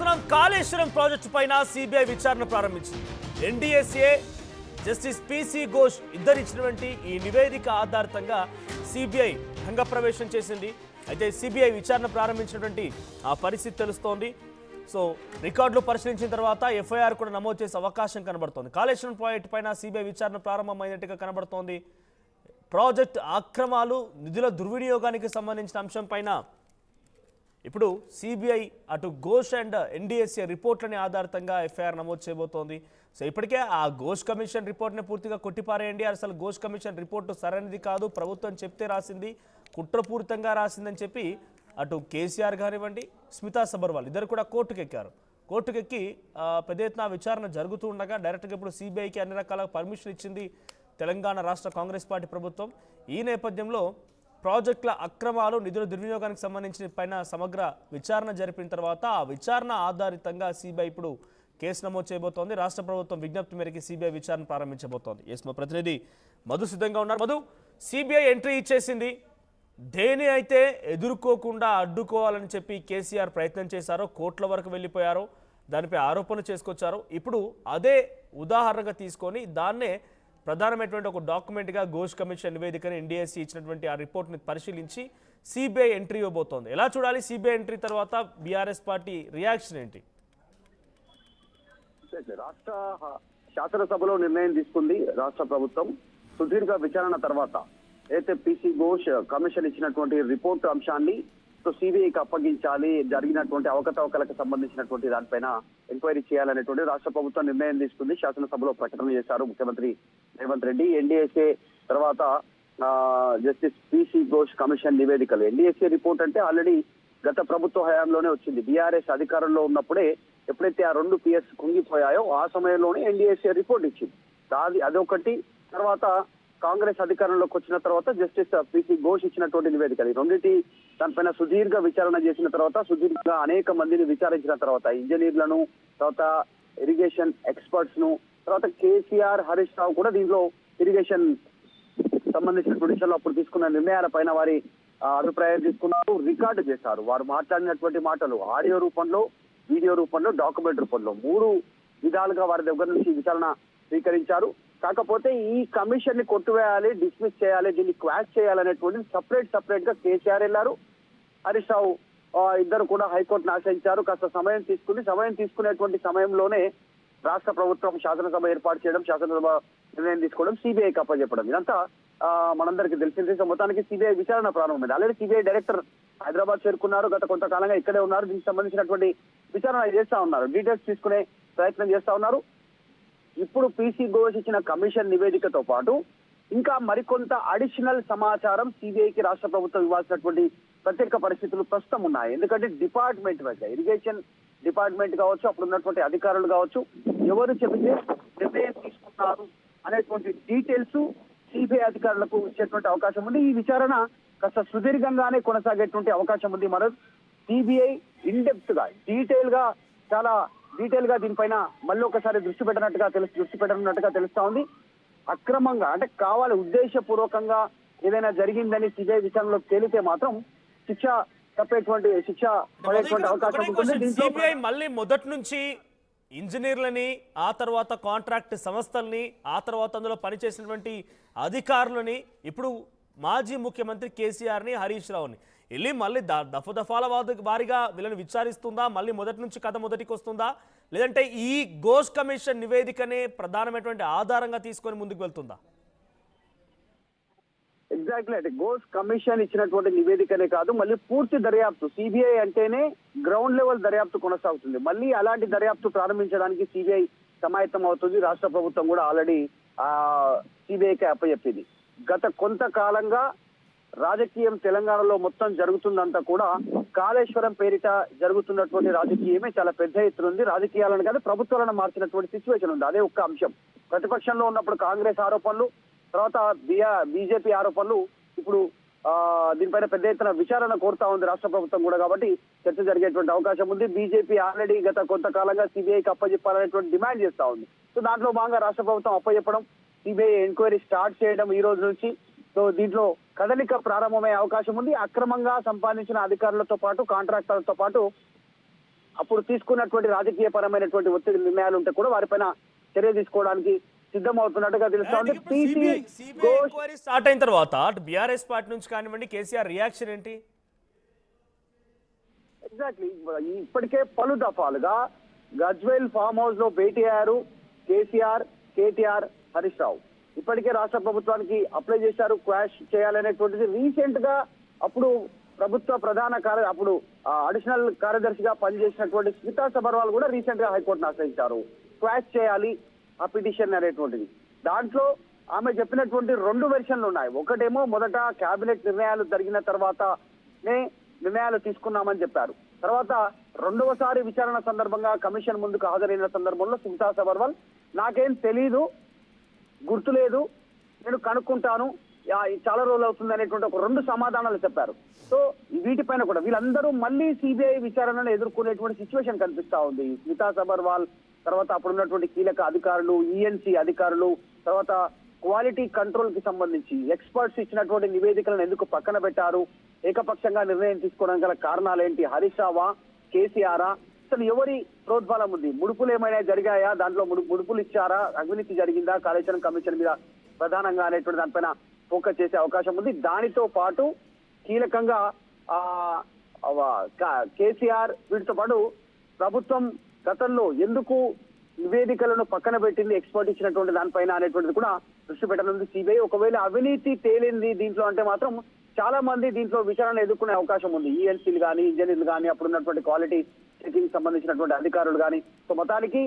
చూస్తున్నాం కాళేశ్వరం ప్రాజెక్టు పైన సిబిఐ విచారణ ప్రారంభించింది. ఎన్డీఎస్ఏ జస్టిస్ పిసి ఘోష్ ఇద్దరిచ్చినటువంటి ఈ నివేదిక ఆధారితంగా సిబిఐ రంగప్రవేశం చేసింది. అయితే సిబిఐ విచారణ ప్రారంభించినటువంటి ఆ పరిస్థితి తెలుస్తోంది. సో రికార్డులు పరిశీలించిన తర్వాత ఎఫ్ఐఆర్ కూడా నమోదు చేసే అవకాశం కనబడుతోంది. కాళేశ్వరం ప్రాజెక్టు పైన సిబిఐ విచారణ ప్రారంభమైనట్టుగా కనబడుతోంది. ప్రాజెక్ట్ అక్రమాలు, నిధుల దుర్వినియోగానికి సంబంధించిన అంశం పైన ఇప్పుడు సిబిఐ అటు ఘోష్ అండ్ ఎన్డీఎస్ఏ రిపోర్ట్లని ఆధారితంగా ఎఫ్ఐఆర్ నమోదు చేయబోతోంది. సో ఇప్పటికే ఆ ఘోష్ కమిషన్ రిపోర్ట్ని పూర్తిగా కొట్టిపారేయండి, అసలు ఘోష్ కమిషన్ రిపోర్టు సరైనది కాదు, ప్రభుత్వం చెప్తే రాసింది, కుట్రపూరితంగా రాసిందని చెప్పి అటు కేసీఆర్ కానివ్వండి, స్మితా సబర్వాల్ ఇద్దరు కూడా కోర్టుకెక్కారు. కోర్టుకెక్కి పెద్ద ఎత్తున విచారణ జరుగుతూ ఉండగా డైరెక్ట్గా ఇప్పుడు సిబిఐకి అన్ని రకాల పర్మిషన్ ఇచ్చింది తెలంగాణ రాష్ట్ర కాంగ్రెస్ పార్టీ ప్రభుత్వం. ఈ నేపథ్యంలో ప్రాజెక్టుల అక్రమాలు, నిధుల దుర్వినియోగానికి సంబంధించిన పైన సమగ్ర విచారణ జరిపిన తర్వాత ఆ విచారణ ఆధారితంగా సిబిఐ ఇప్పుడు కేసు నమోదు చేయబోతోంది. రాష్ట్ర ప్రభుత్వం విజ్ఞప్తి మేరకు సిబిఐ విచారణ ప్రారంభించబోతోంది. ఎస్, మా ప్రతినిధి మధు సిద్ధంగా ఉన్నారు. మధు, సిబిఐ ఎంట్రీ ఇచ్చేసింది. దేని అయితే ఎదుర్కోకుండా అడ్డుకోవాలని చెప్పి కేసీఆర్ ప్రయత్నం చేశారో, కోర్టుల వరకు వెళ్ళిపోయారో, దానిపై ఆరోపణలు చేసుకొచ్చారో, ఇప్పుడు అదే ఉదాహరణగా తీసుకొని దాన్నే ప్రధానమైనటువంటి ఒక డాక్యుమెంట్గా ఘోష్ కమిషన్ నివేదికను ఎన్డీఎస్సీ ఇచ్చినటువంటి ఆ రిపోర్ట్ని పరిశీలించి సిబిఐ ఎంట్రీ ఇవ్వబోతోంది. ఎలా చూడాలి సిబిఐ ఎంట్రీ తర్వాత బీఆర్ఎస్ పార్టీ రియాక్షన్ ఏంటి? రాష్ట్ర శాసనసభలో నిర్ణయం తీసుకుంది రాష్ట్ర ప్రభుత్వం. సుదీర్ఘ విచారణ తర్వాత అయితే పిసి ఘోష్ కమిషన్ ఇచ్చినటువంటి రిపోర్టు అంశాన్ని సిబిఐకి అప్పగించాలి, జరిగినటువంటి అవకతవకలకు సంబంధించినటువంటి దానిపైన ఎంక్వైరీ చేయాలనేటువంటి రాష్ట్ర ప్రభుత్వం నిర్ణయం తీసుకుంది. శాసనసభలో ప్రకటన చేశారు ముఖ్యమంత్రి రేవంత్ రెడ్డి. ఎన్డీఎస్ఏ తర్వాత జస్టిస్ పిసి ఘోష్ కమిషన్ నివేదికలు. ఎన్డీఎస్ఏ రిపోర్ట్ అంటే ఆల్రెడీ గత ప్రభుత్వ హయాంలోనే వచ్చింది. బీఆర్ఎస్ అధికారంలో ఉన్నప్పుడే ఎప్పుడైతే ఆ రెండు పిఎస్ కుంగిపోయాయో ఆ సమయంలోనే ఎన్డీఎస్ఏ రిపోర్ట్ ఇచ్చింది. అదొకటి. తర్వాత కాంగ్రెస్ అధికారంలోకి వచ్చిన తర్వాత జస్టిస్ పిసి ఘోష్ ఇచ్చినటువంటి నివేదికలు. రెండింటి దానిపైన సుదీర్ఘ విచారణ చేసిన తర్వాత, సుదీర్ఘ అనేక మందిని విచారించిన తర్వాత, ఇంజనీర్లను, తర్వాత ఇరిగేషన్ ఎక్స్పర్ట్స్ ను, తర్వాత కేసీఆర్, హరీష్ రావు కూడా దీంట్లో ఇరిగేషన్ సంబంధించినటువంటి విషయంలో అప్పుడు తీసుకున్న నిర్ణయాల పైన వారి అభిప్రాయం తీసుకున్నారు, రికార్డు చేశారు. వారు మాట్లాడినటువంటి మాటలు ఆడియో రూపంలో, వీడియో రూపంలో, డాక్యుమెంట్ రూపంలో 3 విధాలుగా వారి దగ్గర నుంచి విచారణ స్వీకరించారు. కాకపోతే ఈ కమిషన్ ని కొట్టివేయాలి, డిస్మిస్ చేయాలి, దీన్ని క్వాష్ చేయాలనేటువంటి సపరేట్ గా కేసీఆర్ వెళ్ళారు, హరీష్ రావు ఇద్దరు కూడా హైకోర్టును ఆశ్రయించారు. కాస్త సమయం తీసుకునేటువంటి సమయంలోనే రాష్ట్ర ప్రభుత్వం శాసనసభ ఏర్పాటు చేయడం, శాసనసభ నిర్ణయం తీసుకోవడం, సిబిఐకి అప్పచెప్పడం, ఇదంతా మనందరికీ తెలిసిందే. మొత్తానికి సిబిఐ విచారణ ప్రారంభమైంది. ఆల్రెడీ సిబిఐ డైరెక్టర్ హైదరాబాద్ చేరుకున్నారు, గత కొంతకాలంగా ఇక్కడే ఉన్నారు. దీనికి సంబంధించినటువంటి విచారణ చేస్తా ఉన్నారు, డీటెయిల్స్ తీసుకునే ప్రయత్నం చేస్తా ఉన్నారు. ఇప్పుడు పిసి ఘోష్ ఇచ్చిన కమిషన్ నివేదికతో పాటు ఇంకా మరికొంత అడిషనల్ సమాచారం సిబిఐకి రాష్ట్ర ప్రభుత్వం ఇవ్వాల్సినటువంటి ప్రత్యేక పరిస్థితులు ప్రస్తుతం ఉన్నాయి. ఎందుకంటే డిపార్ట్మెంట్ వైజ్, ఇరిగేషన్ డిపార్ట్మెంట్ కావచ్చు, అప్పుడు ఉన్నటువంటి అధికారులు కావచ్చు, ఎవరు చెబితే నిర్ణయం తీసుకున్నారు అనేటువంటి డీటెయిల్స్ సిబిఐ అధికారులకు ఇచ్చేటువంటి అవకాశం ఉంది. ఈ విచారణ కాస్త సుదీర్ఘంగానే కొనసాగేటువంటి అవకాశం ఉంది. మరో సిబిఐ ఇన్డెప్త్ గా, చాలా డీటెయిల్ గా దీనిపైన మళ్ళీ ఒకసారి దృష్టి పెట్టనున్నట్టుగా తెలుస్తా ఉంది. అక్రమంగా అంటే కావాలి ఉద్దేశపూర్వకంగా ఏదైనా జరిగిందని సిబిఐ విచారణలో తేలితే మాత్రం శిక్ష పడేటువంటి అవకాశం ఉంటుంది. సిబిఐ మళ్ళీ మొదటి నుంచి ఇంజనీర్లని, ఆ తర్వాత కాంట్రాక్ట్ సంస్థల్ని, ఆ తర్వాత అందులో పనిచేసినటువంటి అధికారులని, ఇప్పుడు మాజీ ముఖ్యమంత్రి కేసీఆర్ని, హరీష్ రావుని వెళ్ళి మళ్ళీ దఫాల వారిగా వీళ్ళని విచారిస్తుందా? మళ్ళీ మొదటి నుంచి కథ మొదటికి వస్తుందా? లేదంటే ఈ ఘోష్ కమిషన్ నివేదికనే ప్రధానమైనటువంటి ఆధారంగా తీసుకొని ముందుకు వెళ్తుందా? ఎగ్జాక్ట్లీ, అంటే ఘోష్ కమిషన్ ఇచ్చినటువంటి నివేదికనే కాదు, మళ్ళీ పూర్తి దర్యాప్తు. సిబిఐ అంటేనే గ్రౌండ్ లెవెల్ దర్యాప్తు కొనసాగుతుంది. మళ్ళీ అలాంటి దర్యాప్తు ప్రారంభించడానికి సిబిఐ సమాయత్తం అవుతుంది. రాష్ట్ర ప్రభుత్వం కూడా ఆల్రెడీ సిబిఐకి అప్పచెప్పింది. గత కొంతకాలంగా రాజకీయం తెలంగాణలో మొత్తం జరుగుతుందంతా కూడా కాళేశ్వరం పేరిట జరుగుతున్నటువంటి రాజకీయమే చాలా పెద్ద ఎత్తున ఉంది. రాజకీయాలను కాదు, ప్రభుత్వాలను మార్చినటువంటి సిచ్యువేషన్ ఉంది. అదే ఒక్క అంశం. ప్రతిపక్షంలో ఉన్నప్పుడు కాంగ్రెస్ ఆరోపణలు, తర్వాత బీజేపీ ఆరోపణలు, ఇప్పుడు దీనిపైన పెద్ద ఎత్తున విచారణ కోరుతా ఉంది రాష్ట్ర ప్రభుత్వం కూడా. కాబట్టి చర్చ జరిగేటువంటి అవకాశం ఉంది. బీజేపీ ఆల్రెడీ గత కొంతకాలంగా సిబిఐకి అప్పచెప్పాలనేటువంటి డిమాండ్ చేస్తా ఉంది. సో దాంట్లో భాగంగా రాష్ట్ర ప్రభుత్వం అప్పచెప్పడం, సిబిఐ ఎంక్వైరీ స్టార్ట్ చేయడం ఈ రోజు నుంచి. సో దీంట్లో కదలిక ప్రారంభమయ్యే అవకాశం ఉంది. అక్రమంగా సంపాదించిన అధికారులతో పాటు, కాంట్రాక్టర్లతో పాటు అప్పుడు తీసుకున్నటువంటి రాజకీయ పరమైనటువంటి ఒత్తిడి నిర్ణయాలు ఉంటే కూడా వారిపైన చర్య తీసుకోవడానికి సిద్ధమవుతున్నట్టుగా తెలుస్తా ఉంది. పీసీ ఘోష్ ఎంక్వైరీ స్టార్ట్ అయిన తర్వాత అటు బీఆర్ఎస్ పార్టీ నుంచి కానివ్వండి కేసీఆర్ రియాక్షన్ ఏంటి? ఎగ్జాక్ట్లీ ఇప్పటికే పలు దఫాలుగా గజ్వేల్ ఫామ్ హౌస్ లో భేటీ అయ్యారు కేసీఆర్, కేటీఆర్, హరీష్ రావు. ఇప్పటికే రాష్ట్ర ప్రభుత్వానికి అప్లై చేశారు క్వాష్ చేయాలనేటువంటిది. రీసెంట్ గా అప్పుడు ప్రభుత్వ ప్రధాన అప్పుడు అడిషనల్ కార్యదర్శిగా పనిచేసినటువంటి స్మితా సబర్వాల్ కూడా రీసెంట్ గా హైకోర్టును ఆశ్రయించారు క్వాష్ చేయాలి ఆ పిటిషన్ అనేటువంటిది. దాంట్లో ఆమె చెప్పినటువంటి 2 వెర్షన్లు ఉన్నాయి. ఒకటేమో మొదట కేబినెట్ నిర్ణయాలు జరిగిన తర్వాతనే నిర్ణయాలు తీసుకున్నామని చెప్పారు. తర్వాత రెండవసారి విచారణ సందర్భంగా కమిషన్ ముందుకు హాజరైన సందర్భంలో స్మితా సబర్వాల్ నాకేం తెలీదు, గుర్తులేదు, నేను కనుక్కుంటాను, చాలా రోజులు అవుతుంది అనేటువంటి ఒక 2 సమాధానాలు చెప్పారు. సో వీటిపైన కూడా వీళ్ళందరూ మళ్ళీ సిబిఐ విచారణను ఎదుర్కొనేటువంటి సిచ్యువేషన్ కనిపిస్తా ఉంది. స్మితా సబర్వాల్ తర్వాత అప్పుడున్నటువంటి కీలక అధికారులు, ఈఎన్సీ అధికారులు, తర్వాత క్వాలిటీ కంట్రోల్ కి సంబంధించి ఎక్స్పర్ట్స్ ఇచ్చినటువంటి నివేదికలను ఎందుకు పక్కన పెట్టారు, ఏకపక్షంగా నిర్ణయం తీసుకోవడం గల కారణాలు ఏంటి, హరీష్ రావా, కేసీఆరా, అసలు ఎవరి ప్రోద్బలం ఉంది, ముడుపులు ఏమైనా జరిగాయా, దాంట్లో ముడుపులు ఇచ్చారా, అవినీతి జరిగిందా, కాళేశ్వరం కమిషన్ మీద ప్రధానంగా అనేటువంటి దానిపైన ఫోకస్ చేసే అవకాశం ఉంది. దానితో పాటు కీలకంగా కేసీఆర్ వీటితో పాటు ప్రభుత్వం గతంలో ఎందుకు నివేదికలను పక్కన పెట్టింది ఎక్స్పర్ట్ ఇచ్చినటువంటి దానిపైన అనేటువంటిది కూడా దృష్టి పెట్టనుంది సిబిఐ. ఒకవేళ అవినీతి తేలింది దీంట్లో అంటే మాత్రం చాలా మంది దీంట్లో విచారణ ఎదుర్కొనే అవకాశం ఉంది. ఈఎన్సీలు కానీ, ఇంజనీర్లు కానీ, అప్పుడున్నటువంటి క్వాలిటీ చెకింగ్ సంబంధించినటువంటి అధికారులు కానీ. సో మొత్తానికి